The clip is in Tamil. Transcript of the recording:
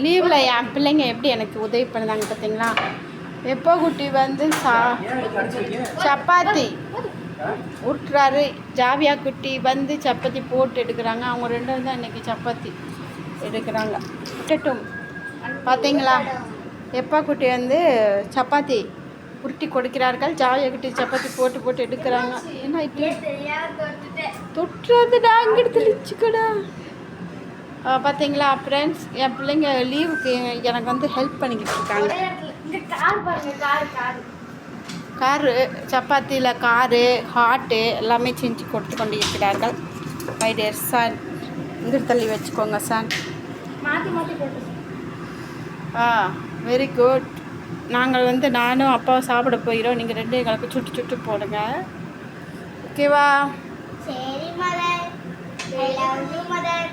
லீவில் என் பிள்ளைங்க எப்படி எனக்கு உதவி பண்ணுறாங்க பார்த்தீங்களா? எப்போ குட்டி வந்து சப்பாத்தி விட்டுறாரு, ஜாவியா குட்டி வந்து சப்பாத்தி போட்டு எடுக்கிறாங்க. அவங்க ரெண்டு தான் இன்றைக்கி சப்பாத்தி எடுக்கிறாங்க. விட்டுட்டும் பார்த்தீங்களா? எப்பா குட்டி வந்து சப்பாத்தி உருட்டி கொடுக்கிறார்கள், ஜாவியா குட்டி சப்பாத்தி போட்டு போட்டு எடுக்கிறாங்க. என்ன தொட்டுறதுடா அங்கிட்டு தெளிச்சுக்கடா. பார்த்தீங்களா ஃப்ரெண்ட்ஸ், என் பிள்ளைங்க லீவுக்கு எனக்கு வந்து ஹெல்ப் பண்ணிக்கிட்டு இருக்காங்க. காரு சப்பாத்தியில் காரு ஹாட்டு எல்லாமே செஞ்சு கொடுத்து கொண்டு இருக்கிறார்கள். மை டியர் சன், இங்கிட்டு தள்ளி வச்சுக்கோங்க சன். மாற்றி மாற்றி போட்டு வெரி குட். நாங்கள் வந்து நானும் அப்பாவும் சாப்பிட போயிடும். நீங்கள் ரெண்டு எங்களுக்கு சுட்டு சுட்டு போடுங்க, ஓகேவா? சரி mother, I love you mother.